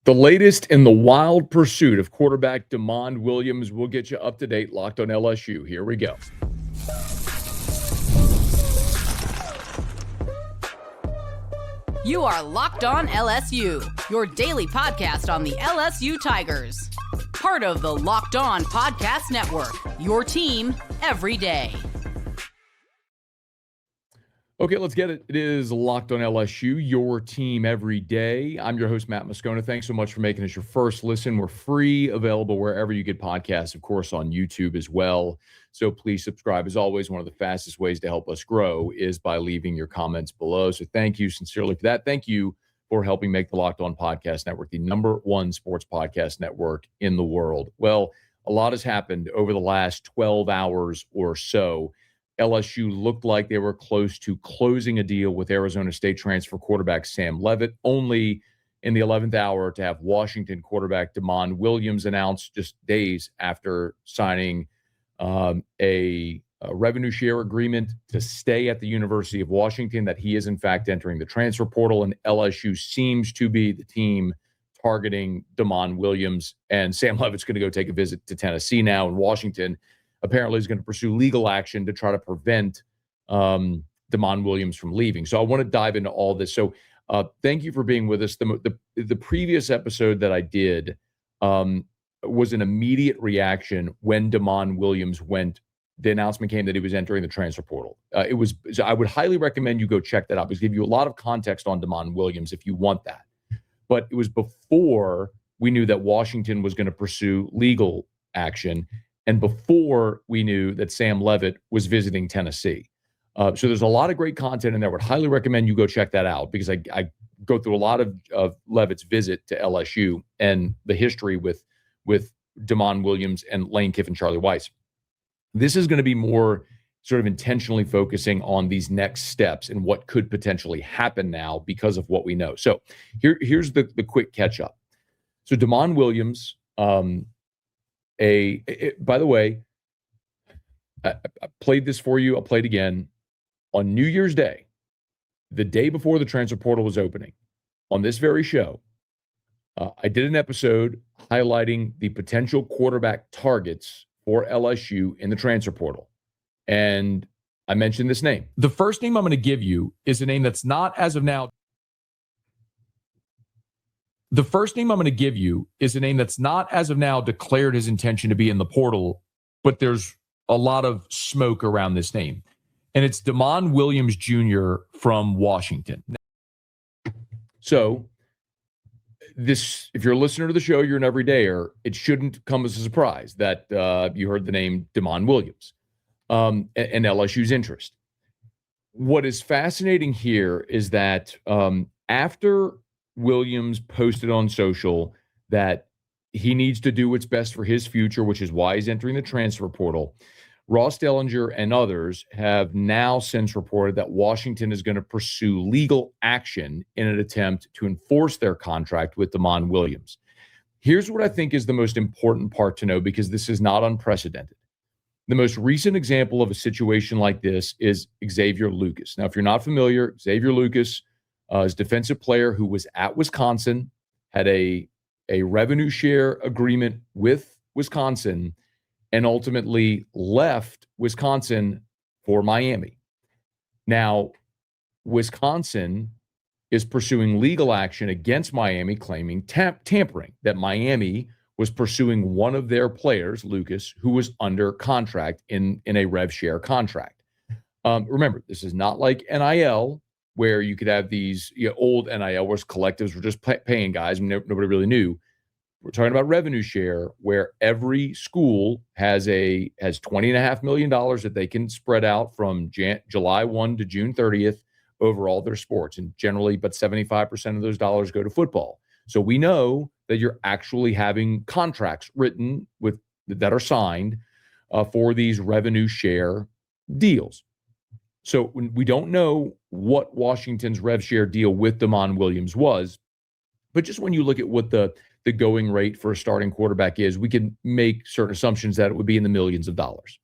The latest in the wild pursuit of quarterback DeMond Williams will get you up to date. Locked on LSU. Here we go. You are Locked On LSU, your daily podcast on the LSU Tigers. Part of the Locked On Podcast Network, your team every day. Okay, let's get it. It is Locked on LSU, your team every day. I'm your host, Matt Moscona. Thanks so much for making us your first listen. We're free, available wherever you get podcasts, of course, on YouTube as well. So please subscribe. As always, one of the fastest ways to help us grow is by leaving your comments below. So thank you sincerely for that. Thank you for helping make the Locked On Podcast Network the #1 sports podcast network in the world. Well, a lot has happened over the last 12 hours or so. LSU looked like they were close to closing a deal with Arizona State transfer quarterback Sam Leavitt, only in the 11th hour to have Washington quarterback DeMond Williams announced just days after signing a revenue share agreement to stay at the University of Washington, that he is in fact entering the transfer portal, and LSU seems to be the team targeting DeMond Williams. And Sam Leavitt's going to go take a visit to Tennessee now, and Washington apparently is going to pursue legal action to try to prevent DeMond Williams from leaving. So I want to dive into all this. So thank you for being with us. The previous episode that I did was an immediate reaction when DeMond Williams the announcement came that he was entering the transfer portal. I would highly recommend you go check that out, because it gives you a lot of context on DeMond Williams if you want that. But it was before we knew that Washington was going to pursue legal action, and before we knew that Sam Leavitt was visiting Tennessee. So there's a lot of great content in there. I would highly recommend you go check that out, because I go through a lot of Leavitt's visit to LSU and the history with DeMond Williams and Lane Kiffin, Charlie Weiss. This is going to be more sort of intentionally focusing on these next steps and what could potentially happen now because of what we know. So here's the quick catch up. So DeMond Williams, by the way, I played this for you. I'll play it again. On New Year's Day, the day before the transfer portal was opening, on this very show, I did an episode highlighting the potential quarterback targets for LSU in the transfer portal. And I mentioned this name. The first name I'm going to give you is a name that's not, as of now, declared his intention to be in the portal, but there's a lot of smoke around this name. And it's DeMond Williams Jr. from Washington. So this, if you're a listener to the show, you're an everydayer, it shouldn't come as a surprise that you heard the name DeMond Williams and LSU's interest. What is fascinating here is that after Williams posted on social that he needs to do what's best for his future, which is why he's entering the transfer portal, Ross Dellinger and others have now since reported that Washington is going to pursue legal action in an attempt to enforce their contract with DeMond Williams. Here's what I think is the most important part to know, because this is not unprecedented. The most recent example of a situation like this is Xavier Lucas. Now, if you're not familiar, Xavier Lucas is a defensive player who was at Wisconsin, had a revenue share agreement with Wisconsin, and ultimately left Wisconsin for Miami. Now, Wisconsin is pursuing legal action against Miami, claiming tampering, that Miami was pursuing one of their players, Lucas, who was under contract in a rev share contract. Remember, this is not like NIL, where you could have these old NIL where collectives were just paying guys and nobody really knew. We're talking about revenue share, where every school has $20.5 million that they can spread out from July 1 to June 30th over all their sports. And generally, but 75% of those dollars go to football. So we know that you're actually having contracts written that are signed for these revenue share deals. So we don't know what Washington's rev share deal with DeMond Williams was, but just when you look at what the going rate for a starting quarterback is, we can make certain assumptions that it would be in the millions of dollars.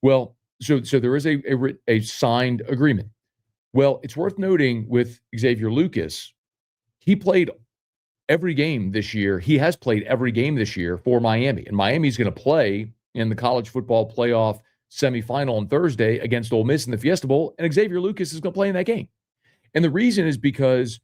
Well, so there is a signed agreement. Well, it's worth noting with Xavier Lucas, he played every game this year. He has played every game this year for Miami, and Miami's going to play in the college football playoff semifinal on Thursday against Ole Miss in the Fiesta Bowl, and Xavier Lucas is going to play in that game. And the reason is because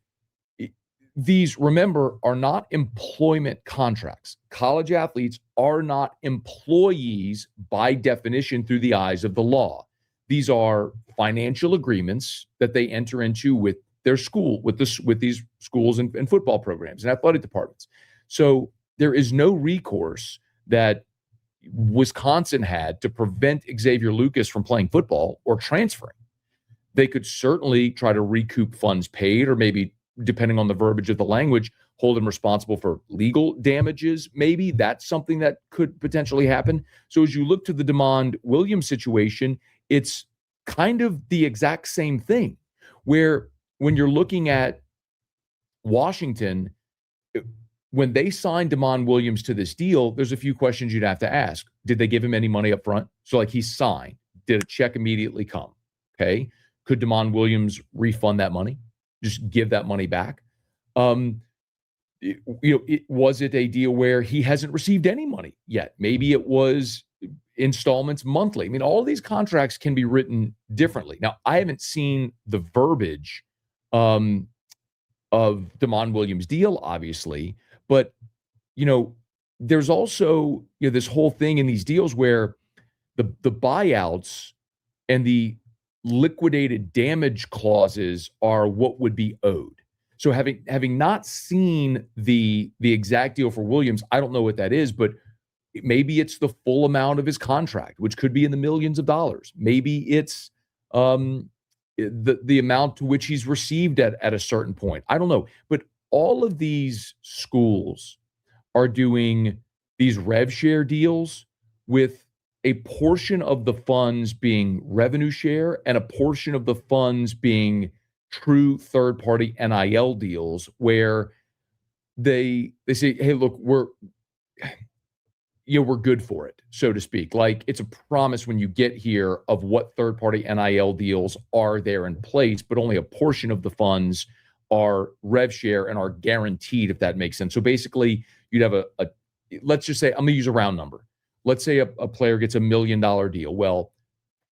these, remember, are not employment contracts. College athletes are not employees by definition through the eyes of the law. These are financial agreements that they enter into with their school, with these schools and football programs and athletic departments. So there is no recourse that Wisconsin had to prevent Xavier Lucas from playing football or transferring. They could certainly try to recoup funds paid, or maybe, depending on the verbiage of the language, hold him responsible for legal damages. Maybe that's something that could potentially happen. So as you look to the DeMond Williams situation, it's kind of the exact same thing, where when you're looking at Washington, when they signed DeMond Williams to this deal, there's a few questions you'd have to ask. Did they give him any money up front? So like, he signed. Did a check immediately come? Okay. Could DeMond Williams refund that money? Just give that money back? Was it a deal where he hasn't received any money yet? Maybe it was installments monthly. I mean, all of these contracts can be written differently. Now, I haven't seen the verbiage of DeMond Williams' deal, obviously, but there's also this whole thing in these deals where the buyouts and the liquidated damage clauses are what would be owed. So having not seen the exact deal for Williams, I don't know what that is, but maybe it's the full amount of his contract, which could be in the millions of dollars. Maybe it's the amount to which he's received at a certain point. I don't know. But all of these schools are doing these rev share deals with a portion of the funds being revenue share and a portion of the funds being true third-party NIL deals, where they say, hey, look, we're good for it, so to speak. Like, it's a promise when you get here of what third-party NIL deals are there in place, but only a portion of the funds are rev share and are guaranteed, if that makes sense. So basically, you'd have a let's just say, I'm going to use a round number. Let's say a player gets $1 million deal. Well,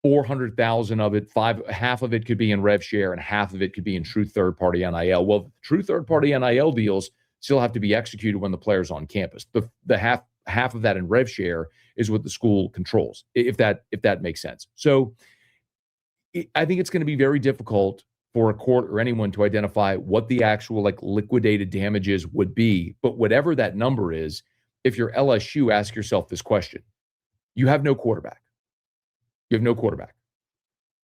400,000 of it, half of it could be in rev share and half of it could be in true third-party NIL. Well, true third-party NIL deals still have to be executed when the player's on campus. The half of that in rev share is what the school controls, if that makes sense. So I think it's going to be very difficult for a court or anyone to identify what the actual liquidated damages would be. But whatever that number is, if you're LSU, ask yourself this question. You have no quarterback. You have no quarterback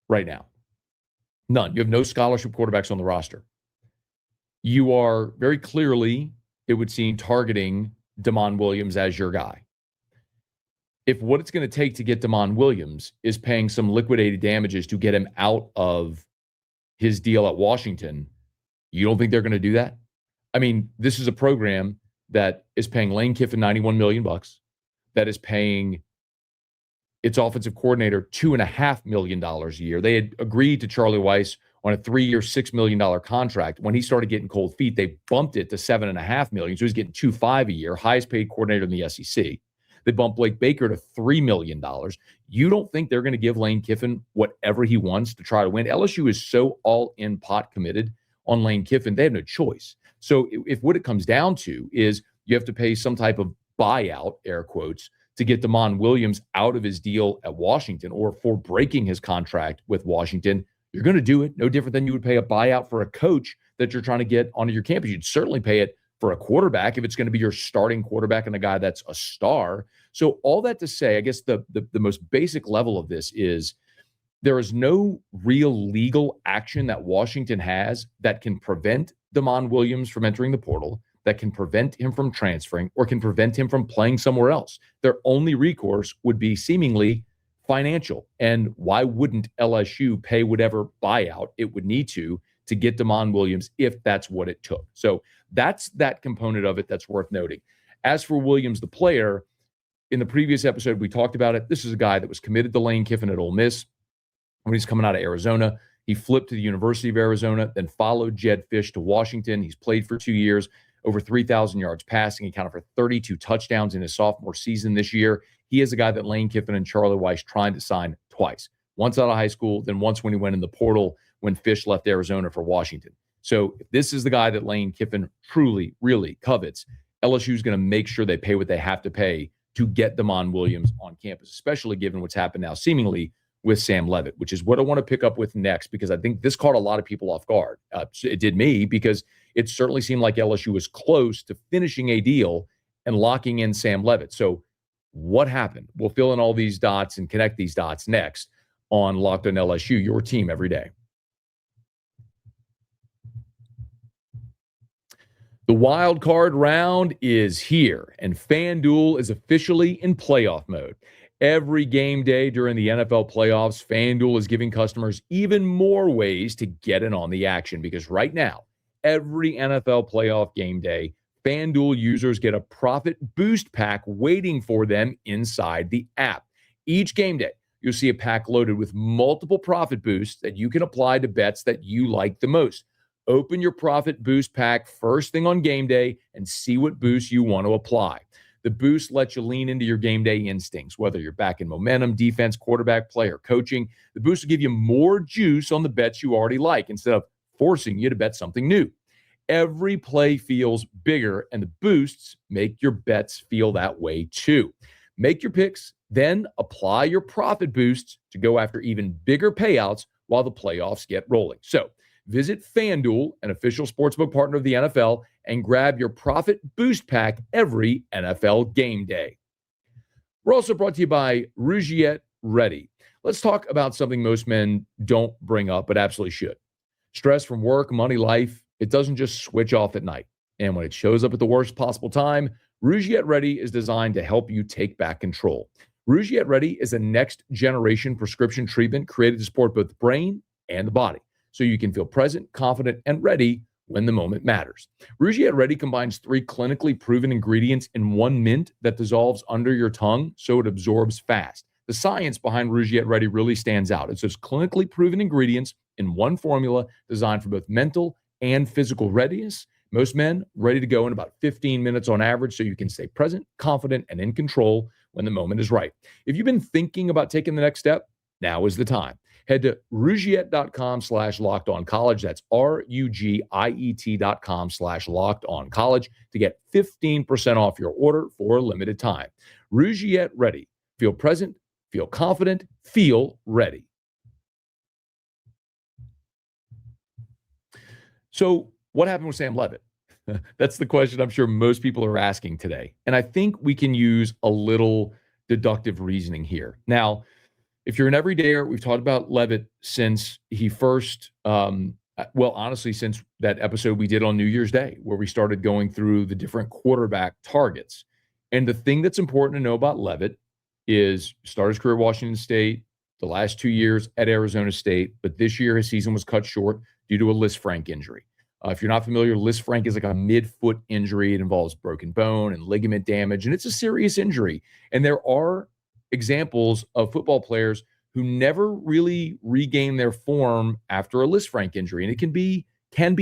right now. None. You have no scholarship quarterbacks on the roster. You are very clearly, it would seem, targeting DeMond Williams as your guy. If what it's going to take to get DeMond Williams is paying some liquidated damages to get him out of his deal at Washington, you don't think they're going to do that? I mean, this is a program that is paying Lane Kiffin $91 million, that is paying its offensive coordinator $2.5 million a year. They had agreed to Charlie Weiss on a 3-year, $6 million contract. When he started getting cold feet, they bumped it to $7.5 million. So he's getting $2.5 million a year, highest paid coordinator in the SEC. They bumped Blake Baker to $3 million. You don't think they're going to give Lane Kiffin whatever he wants to try to win? LSU is so all in pot committed on Lane Kiffin, they have no choice. So if what it comes down to is you have to pay some type of buyout, air quotes, to get DeMond Williams out of his deal at Washington, or for breaking his contract with Washington, you're going to do it. No different than you would pay a buyout for a coach that you're trying to get onto your campus. You'd certainly pay it for a quarterback if it's going to be your starting quarterback and a guy that's a star. So all that to say, I guess the most basic level of this is there is no real legal action that Washington has that can prevent DeMond Williams from entering the portal, that can prevent him from transferring, or can prevent him from playing somewhere else. Their only recourse would be seemingly financial. And why wouldn't LSU pay whatever buyout it would need to get DeMond Williams if that's what it took? So that's that component of it that's worth noting. As for Williams, the player, in the previous episode, we talked about it. This is a guy that was committed to Lane Kiffin at Ole Miss when he's coming out of Arizona. He flipped to the University of Arizona, then followed Jed Fish to Washington. He's played for 2 years. over 3,000 yards passing. He accounted for 32 touchdowns in his sophomore season this year. He is a guy that Lane Kiffin and Charlie Weiss trying to sign twice. Once out of high school, then once when he went in the portal when Fish left Arizona for Washington. So if this is the guy that Lane Kiffin truly, really covets, LSU is going to make sure they pay what they have to pay to get Damon Williams on campus, especially given what's happened now seemingly with Sam Leavitt, which is what I want to pick up with next, because I think this caught a lot of people off guard. It did me, because it certainly seemed like LSU was close to finishing a deal and locking in Sam Leavitt. So what happened? We'll fill in all these dots and connect these dots next on Locked on LSU, your team every day. The wild card round is here, and FanDuel is officially in playoff mode. Every game day during the NFL playoffs, FanDuel is giving customers even more ways to get in on the action, because right now, every NFL playoff game day, FanDuel users get a profit boost pack waiting for them inside the app. Each game day, you'll see a pack loaded with multiple profit boosts that you can apply to bets that you like the most. Open your profit boost pack first thing on game day and see what boost you want to apply. The boost lets you lean into your game day instincts, whether you're back in momentum, defense, quarterback play, or coaching. The boost will give you more juice on the bets you already like instead of forcing you to bet something new. Every play feels bigger, and the boosts make your bets feel that way too. Make your picks, then apply your profit boosts to go after even bigger payouts while the playoffs get rolling. So visit FanDuel, an official sportsbook partner of the NFL, and grab your profit boost pack every NFL game day. We're also brought to you by Rougiette Ready. Let's talk about something most men don't bring up, but absolutely should. Stress from work, money, life, it doesn't just switch off at night. And when it shows up at the worst possible time, Rougiette Ready is designed to help you take back control. Rougiette Ready is a next-generation prescription treatment created to support both the brain and the body, so you can feel present, confident, and ready when the moment matters. Rougiette Ready combines 3 clinically proven ingredients in one mint that dissolves under your tongue so it absorbs fast. The science behind Rougiette Ready really stands out. It's those clinically proven ingredients in one formula designed for both mental and physical readiness. Most men ready to go in about 15 minutes on average, so you can stay present, confident, and in control when the moment is right. If you've been thinking about taking the next step, now is the time. Head to Rougiette.com/lockedoncollege. That's RUGIET.com/lockedoncollege to get 15% off your order for a limited time. Rougiette Ready. Feel present, feel confident, feel ready. So what happened with Sam Leavitt? That's the question I'm sure most people are asking today. And I think we can use a little deductive reasoning here. Now, if you're an everydayer, we've talked about Leavitt since he first, honestly, since that episode we did on New Year's Day, where we started going through the different quarterback targets. And the thing that's important to know about Leavitt is started his career at Washington State, the last 2 years at Arizona State, but this year his season was cut short due to a Lisfranc injury. If you're not familiar, Lisfranc is like a mid-foot injury. It involves broken bone and ligament damage, and it's a serious injury. And there are examples of football players who never really regain their form after a Lisfranc injury, and it can be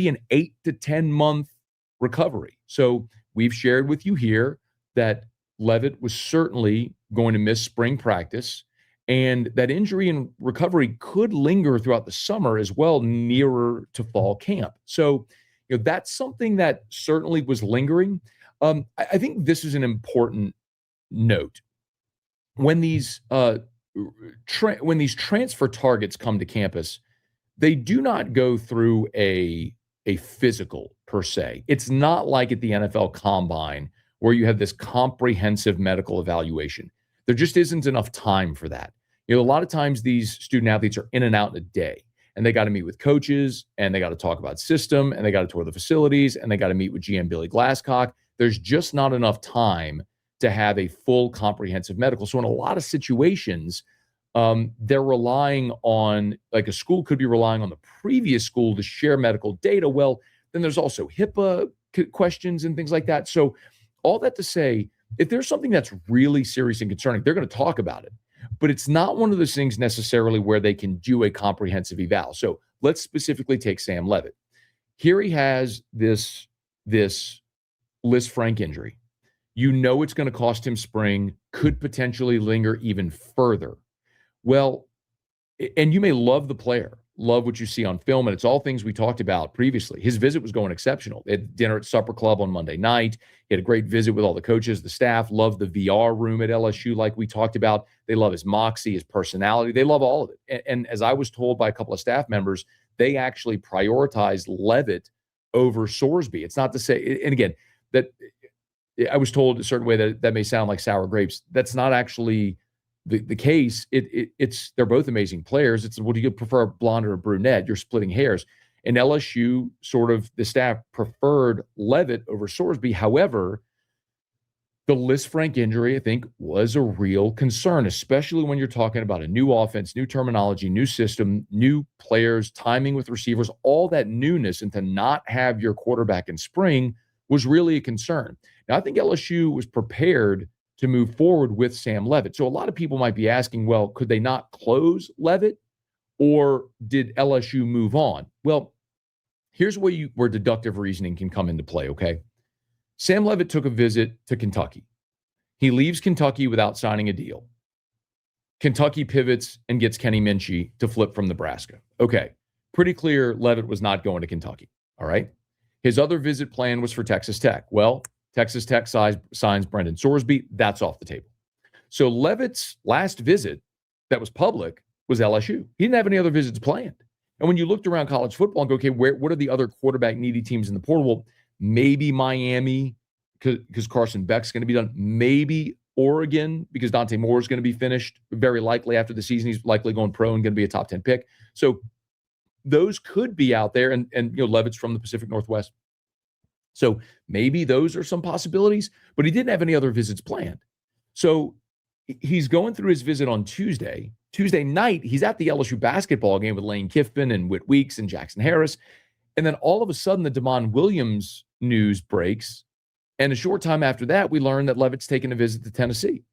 an 8 to 10 month recovery. So we've shared with you here that Leavitt was certainly going to miss spring practice, and that injury and recovery could linger throughout the summer as well, nearer to fall camp. So, that's something that certainly was lingering. I think this is an important note. When these transfer targets come to campus, they do not go through a physical per se. It's not like at the NFL Combine where you have this comprehensive medical evaluation. There just isn't enough time for that. A lot of times these student athletes are in and out in a day, and they got to meet with coaches, and they got to talk about system, and they got to tour the facilities, and they got to meet with GM Billy Glasscock. There's just not enough time to have a full comprehensive medical. So in a lot of situations, they're relying on, like a school could be relying on the previous school to share medical data. Well, then there's also HIPAA questions and things like that. So all that to say, if there's something that's really serious and concerning, they're going to talk about it. But it's not one of those things necessarily where they can do a comprehensive eval. So let's specifically take Sam Leavitt. Here he has this Frank injury. You know it's going to cost him spring, could potentially linger even further. Well, and you may love the player, love what you see on film, and it's all things we talked about previously. His visit was going exceptional. They had dinner at Supper Club on Monday night. He had a great visit with all the coaches, the staff, loved the VR room at LSU like we talked about. They love his moxie, his personality. They love all of it. And as I was told by a couple of staff members, they actually prioritized Leavitt over Sorsby. It's not to say, and again, that I was told a certain way that may sound like sour grapes. That's not actually the case. It's they're both amazing players. It's, what do you prefer, a blonde or a brunette? You're splitting hairs. And LSU, sort of, the staff preferred Leavitt over Sorsby. However, the Lisfranc injury, I think, was a real concern, especially when you're talking about a new offense, new terminology, new system, new players, timing with receivers, all that newness, and to not have your quarterback in spring was really a concern. Now, I think LSU was prepared to move forward with Sam Leavitt. So a lot of people might be asking, well, could they not close Leavitt, or did LSU move on? Well, here's where deductive reasoning can come into play, okay? Sam Leavitt took a visit to Kentucky. He leaves Kentucky without signing a deal. Kentucky pivots and gets Kenny Minchie to flip from Nebraska. Okay, pretty clear Leavitt was not going to Kentucky, all right? His other visit plan was for Texas Tech. Well, Texas Tech signs Brendan Sorsby. That's off the table. So Leavitt's last visit that was public was LSU. He didn't have any other visits planned. And when you looked around college football and go, okay, what are the other quarterback needy teams in the portal? Well, maybe Miami, because Carson Beck's going to be done. Maybe Oregon, because Dante Moore is going to be finished very likely after the season. He's likely going pro and going to be a top 10 pick. So those could be out there. And Leavitt's from the Pacific Northwest. So maybe those are some possibilities, but he didn't have any other visits planned. So he's going through his visit on Tuesday. Tuesday night, he's at the LSU basketball game with Lane Kiffin and Whit Weeks and Jackson Harris. And then all of a sudden, the Damon Williams news breaks. And a short time after that, we learn that Leavitt's taking a visit to Tennessee.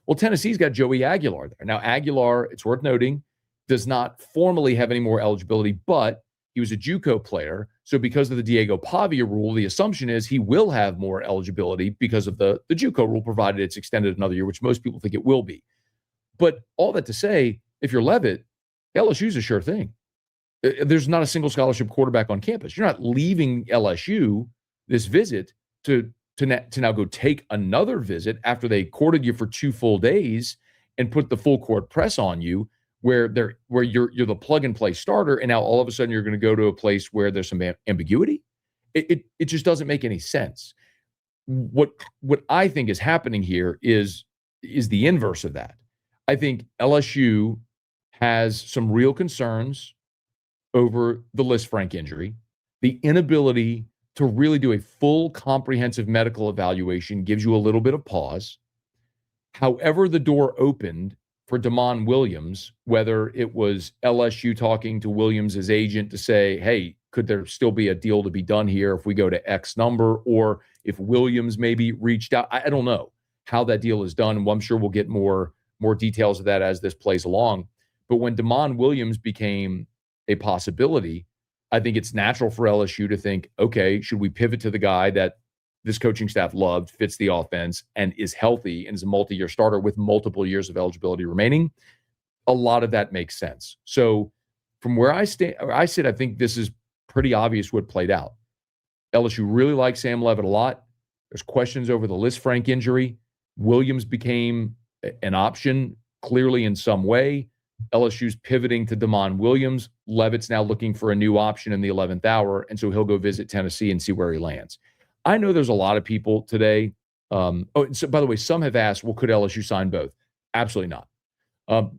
Well, Tennessee's got Joey Aguilar there. Now, Aguilar, it's worth noting, does not formally have any more eligibility, but he was a JUCO player. So because of the Diego Pavia rule, the assumption is he will have more eligibility because of the JUCO rule, provided it's extended another year, which most people think it will be. But all that to say, if you're Leavitt, LSU's a sure thing. There's not a single scholarship quarterback on campus. You're not leaving LSU this visit to now go take another visit after they courted you for 2 full days and put the full court press on you, where you're the plug and play starter, and now all of a sudden you're going to go to a place where there's some ambiguity. It just doesn't make any sense. What I think is happening here is the inverse of that. I think LSU has some real concerns over the Lisfranc injury. The inability to really do a full comprehensive medical evaluation gives you a little bit of pause. However, the door opened for Damon Williams, whether it was LSU talking to Williams' agent to say, hey, could there still be a deal to be done here if we go to X number, or if Williams maybe reached out. I don't know how that deal is done. Well, I'm sure we'll get more details of that as this plays along. But when Damon Williams became a possibility, I think it's natural for LSU to think, okay, should we pivot to the guy that this coaching staff loved, fits the offense, and is healthy, and is a multi-year starter with multiple years of eligibility remaining? A lot of that makes sense. So from where I sit, I think this is pretty obvious what played out. LSU really likes Sam Leavitt a lot. There's questions over the Lisfranc injury. Williams became an option clearly in some way. LSU's pivoting to Damon Williams. Leavitt's now looking for a new option in the 11th hour, and so he'll go visit Tennessee and see where he lands. I know there's a lot of people today. So by the way, some have asked, well, could LSU sign both? Absolutely not.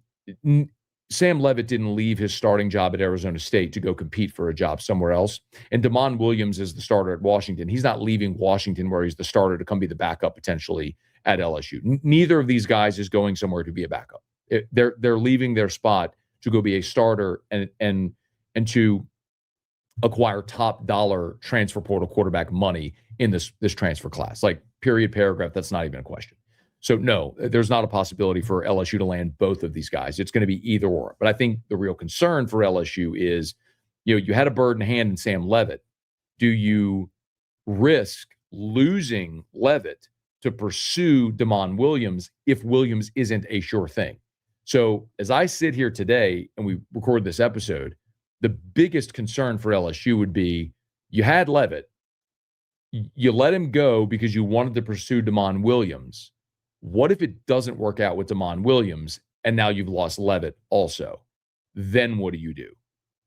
Sam Leavitt didn't leave his starting job at Arizona State to go compete for a job somewhere else. And Damon Williams is the starter at Washington. He's not leaving Washington where he's the starter to come be the backup potentially at LSU. Neither of these guys is going somewhere to be a backup. They're leaving their spot to go be a starter and to acquire top dollar transfer portal quarterback money in this transfer class. Like, period, paragraph, that's not even a question. So no, there's not a possibility for LSU to land both of these guys. It's going to be either or. But I think the real concern for LSU is, you had a bird in hand in Sam Leavitt. Do you risk losing Leavitt to pursue Damon Williams if Williams isn't a sure thing. So as I sit here today and we record this episode, the biggest concern for LSU would be you had Leavitt, you let him go because you wanted to pursue Damon Williams. What if it doesn't work out with Damon Williams and now you've lost Leavitt also? Then what do?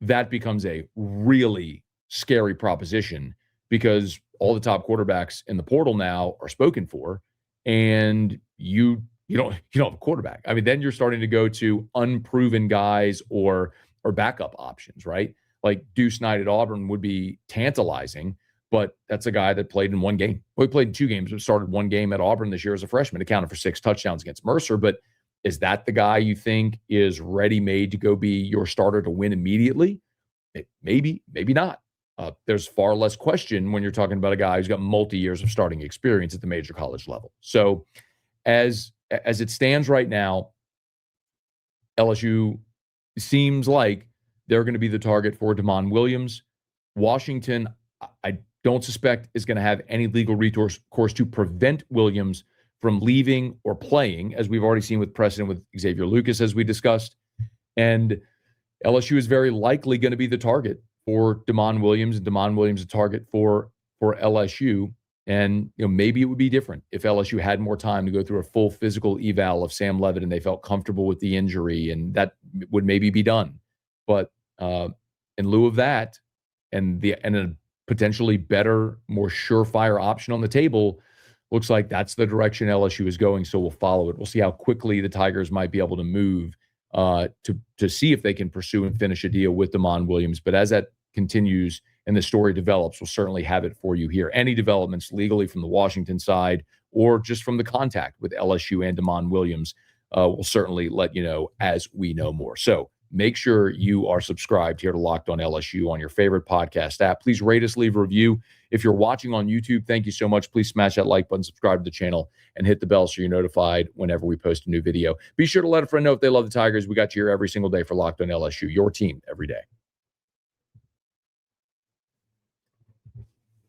That becomes a really scary proposition because all the top quarterbacks in the portal now are spoken for, and you don't have a quarterback. I mean, then you're starting to go to unproven guys or backup options, right? Like Deuce Knight at Auburn would be tantalizing, but that's a guy that played in one game. Well, he played in 2 games, but started 1 game at Auburn this year as a freshman, accounted for 6 touchdowns against Mercer. But is that the guy you think is ready-made to go be your starter to win immediately? Maybe, maybe not. There's far less question when you're talking about a guy who's got multi-years of starting experience at the major college level. So as it stands right now, LSU seems like they're going to be the target for Damon Williams. Washington, I don't suspect is going to have any legal recourse to prevent Williams from leaving or playing, as we've already seen with precedent with Xavier Lucas, as we discussed. And LSU is very likely going to be the target for Damon Williams, and Damon Williams a target for LSU. And maybe it would be different if LSU had more time to go through a full physical eval of Sam Leavitt and they felt comfortable with the injury, and that would maybe be done. But in lieu of that, and a potentially better, more surefire option on the table, looks like that's the direction LSU is going. So we'll follow it. We'll see how quickly the Tigers might be able to move to see if they can pursue and finish a deal with Damon Williams. But as that continues and the story develops, we'll certainly have it for you here. Any developments legally from the Washington side or just from the contact with LSU and Damon Williams, we'll certainly let you know as we know more. So make sure you are subscribed here to Locked On LSU on your favorite podcast app. Please rate us, leave a review. If you're watching on YouTube, thank you so much. Please smash that like button, subscribe to the channel, and hit the bell so you're notified whenever we post a new video. Be sure to let a friend know if they love the Tigers. We got you here every single day for Locked On LSU, your team every day.